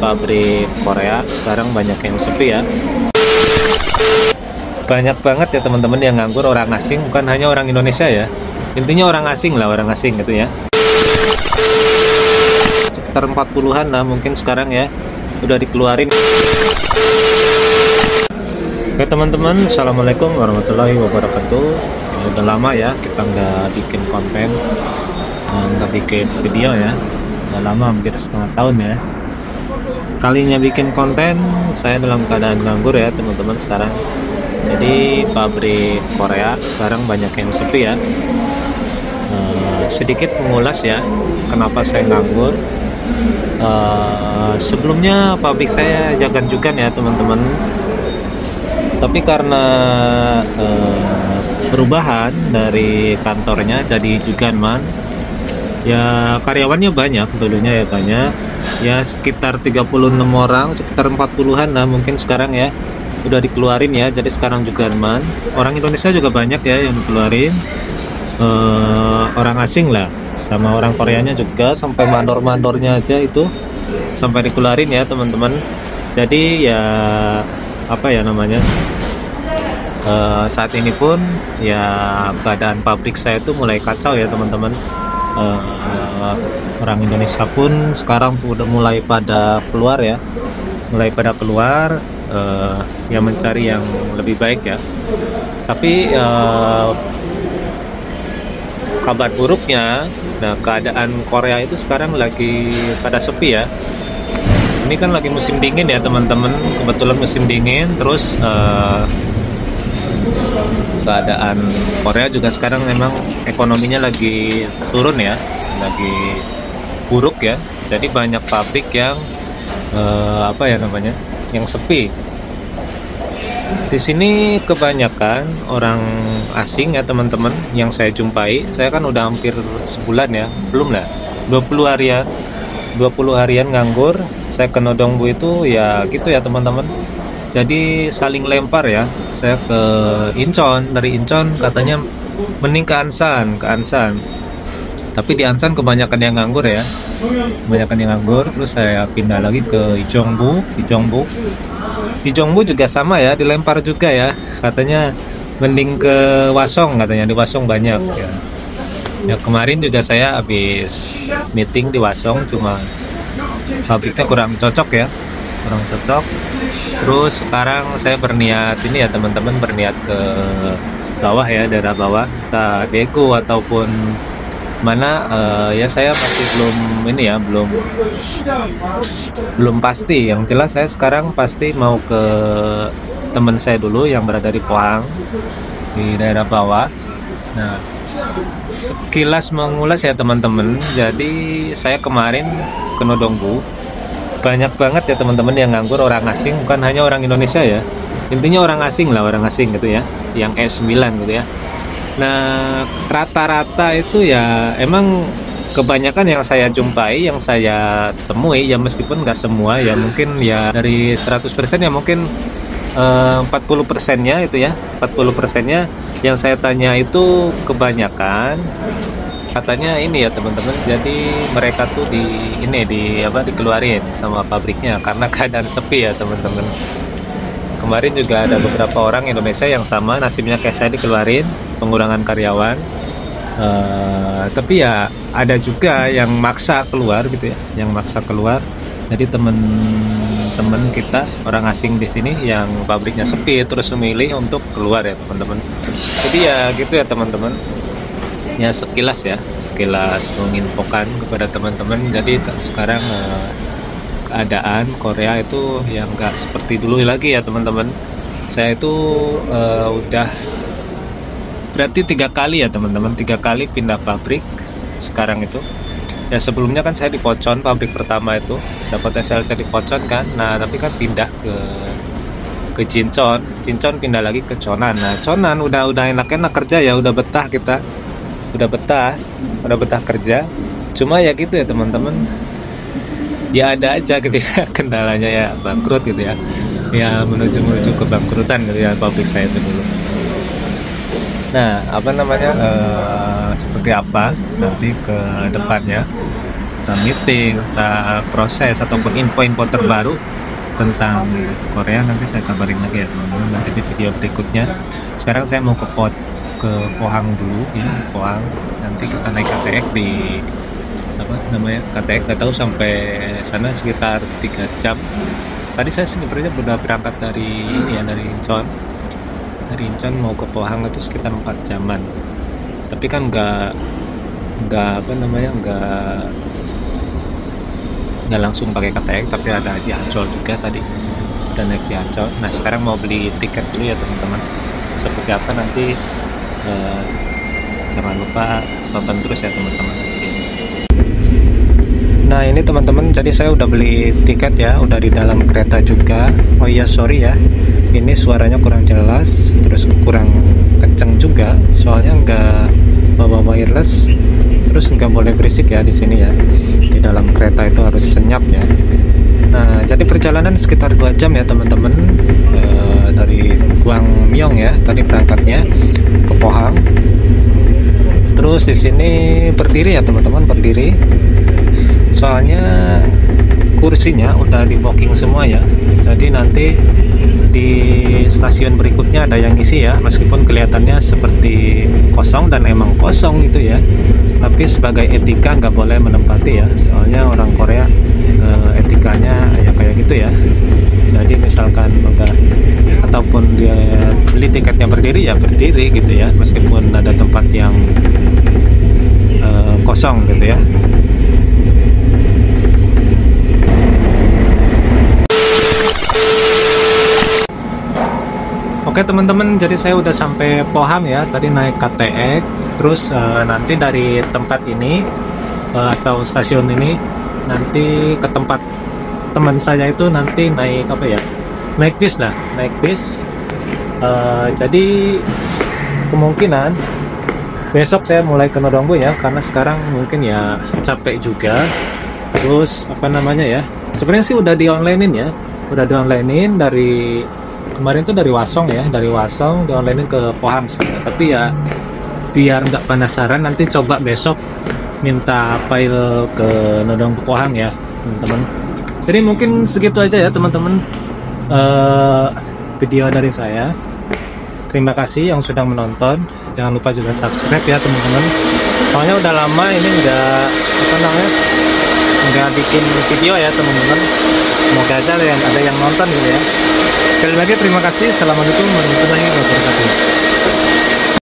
pabrik Korea sekarang banyak yang sepi ya. Banyak banget ya teman-teman yang nganggur, orang asing, bukan hanya orang Indonesia ya. Intinya orang asing lah, orang asing gitu ya. Sekitar 40-an lah mungkin sekarang ya, udah dikeluarin. Oke teman-teman, assalamualaikum warahmatullahi wabarakatuh. Ya, udah lama ya kita nggak bikin konten, nggak bikin video ya. Udah lama, hampir setengah tahun ya. Kalinya bikin konten, saya dalam keadaan nganggur ya teman-teman sekarang. Jadi pabrik Korea sekarang banyak yang sepi ya. Sedikit mengulas ya, kenapa saya nganggur. Sebelumnya pabrik saya Jagan-Jugan ya teman-teman. Tapi karena perubahan dari kantornya jadi Juganman, ya karyawannya banyak, dulunya ya banyak. Ya sekitar 36 orang, sekitar 40-an lah mungkin sekarang ya. Udah dikeluarin ya, jadi sekarang Juganman. Orang Indonesia juga banyak ya yang dikeluarin. Orang asing lah, sama orang Koreanya juga, sampai mandor-mandornya aja itu sampai dikeluarin ya teman-teman. Jadi ya apa ya namanya, saat ini pun ya keadaan pabrik saya itu mulai kacau ya teman-teman. Orang Indonesia pun sekarang udah mulai pada keluar ya, ya mencari yang lebih baik ya. Tapi kabar buruknya, nah keadaan Korea itu sekarang lagi pada sepi ya. Ini kan lagi musim dingin ya teman-teman, kebetulan musim dingin. Terus keadaan Korea juga sekarang memang ekonominya lagi turun ya, lagi buruk ya. Jadi banyak pabrik yang apa ya namanya, yang sepi. Di sini kebanyakan orang asing ya teman-teman yang saya jumpai. Saya kan udah hampir sebulan ya, belum lah, 20 harian nganggur. Saya ke Nodongbu itu ya gitu ya teman-teman. Jadi saling lempar ya. Saya ke Incheon, dari Incheon katanya mending ke Ansan. Tapi di Ansan kebanyakan yang nganggur ya. Terus saya pindah lagi ke Ijeongbu juga sama ya, dilempar juga ya. Katanya mending ke Hwasong, katanya di Hwasong banyak ya. Ya kemarin juga saya habis meeting di Hwasong, cuma pabriknya kurang cocok ya, Terus sekarang saya berniat ini ya teman-teman, berniat ke bawah ya, daerah bawah, entah Daegu ataupun mana. Ya saya masih belum pasti. Yang jelas saya sekarang pasti mau ke teman saya dulu yang berada di Pohang, di daerah bawah. Nah, sekilas mengulas ya teman-teman. Jadi saya kemarin ke Nodongbu, banyak banget ya teman-teman yang nganggur, orang asing, bukan hanya orang Indonesia ya. Intinya orang asing lah, orang asing gitu ya, yang E9 gitu ya. Nah, rata-rata itu ya emang kebanyakan yang saya jumpai, yang saya temui ya, meskipun nggak semua ya, mungkin ya dari 100% ya mungkin 40%-nya itu ya, 40%-nya yang saya tanya itu kebanyakan katanya ini ya teman-teman. Jadi mereka tuh dikeluarin sama pabriknya karena keadaan sepi ya teman-teman. Kemarin juga ada beberapa orang Indonesia yang sama nasibnya kayak saya, dikeluarin, pengurangan karyawan. Tapi ya ada juga yang maksa keluar gitu ya, Jadi temen kita orang asing di sini yang pabriknya sepi terus memilih untuk keluar ya teman-teman. Jadi ya gitu ya teman-teman. Ya sekilas menginfokan kepada teman-teman. Jadi sekarang keadaan Korea itu yang nggak seperti dulu lagi ya teman-teman. Saya itu udah berarti 3 kali ya teman-teman, 3 kali pindah pabrik sekarang itu. Ya sebelumnya kan saya di Pocheon, pabrik pertama itu dapat SLT di Pocheon kan. Nah tapi kan pindah ke Jincheon pindah lagi ke Cheonan. Nah Cheonan udah enak-enak kerja ya, udah betah kita, udah betah kerja. Cuma ya gitu ya teman-teman, ya ada aja gitu ya kendalanya ya, bangkrut gitu ya. Ya menuju kebangkrutan gitu ya pabrik saya itu dulu. Nah, seperti apa nanti ke depannya, kita meeting, kita proses ataupun info-info terbaru tentang Korea, nanti saya kabarin lagi ya teman-teman, nanti di video berikutnya. Sekarang saya mau ke Pohang dulu ya, Pohang. Nanti kita naik KTX di apa namanya, KTX nggak tahu sampai sana sekitar 3 jam. Tadi saya sebenarnya udah berangkat dari ini ya, dari Incheon mau ke Pohang itu sekitar 4 jaman. Tapi kan nggak apa namanya, nggak langsung pakai KTX, tapi ada Haji Ancol juga tadi, udah naik di Ancol. Nah sekarang mau beli tiket dulu ya teman-teman, seperti apa nanti jangan lupa tonton terus ya teman-teman. Nah ini teman-teman, jadi saya udah beli tiket ya, udah di dalam kereta juga. Oh iya sorry ya, ini suaranya kurang jelas, terus kurang kenceng juga, soalnya nggak bawa wireless, terus nggak boleh berisik ya di sini ya. Di dalam kereta itu harus senyap ya. Nah jadi perjalanan sekitar 2 jam ya teman-teman, dari Gwangmyeong ya tadi berangkatnya ke Pohang. Terus di sini berdiri ya teman-teman, berdiri. Soalnya kursinya udah di booking semua ya. Jadi nanti di stasiun berikutnya ada yang isi ya, meskipun kelihatannya seperti kosong dan emang kosong gitu ya. Tapi sebagai etika nggak boleh menempati ya. Soalnya orang Korea etikanya ya kayak gitu ya. Jadi misalkan udah ataupun dia beli tiketnya berdiri ya berdiri gitu ya, meskipun ada tempat yang kosong gitu ya. Oke teman-teman, jadi saya udah sampai Pohang ya, tadi naik KTX, terus nanti dari tempat ini atau stasiun ini nanti ke tempat teman saya itu nanti naik apa ya, naik bis lah, naik bis. Jadi kemungkinan besok saya mulai ke Nodonggu ya, karena sekarang mungkin ya capek juga. Terus apa namanya ya, sebenarnya sih udah di onlinein ya, udah di onlinein dari kemarin tuh, dari Wasong ya, dari Wasong di onlinein ke Pohang sebenarnya. Tapi ya biar nggak penasaran, nanti coba besok minta file ke Nodonggu Pohang ya teman-teman. Jadi mungkin segitu aja ya teman-teman, video dari saya. Terima kasih yang sudah menonton. Jangan lupa juga subscribe ya teman-teman. Soalnya udah lama ini nggak bikin video ya teman-teman. Semoga aja ada yang nonton gitu ya. Sekali lagi terima kasih. Assalamualaikum warahmatullahi wabarakatuh.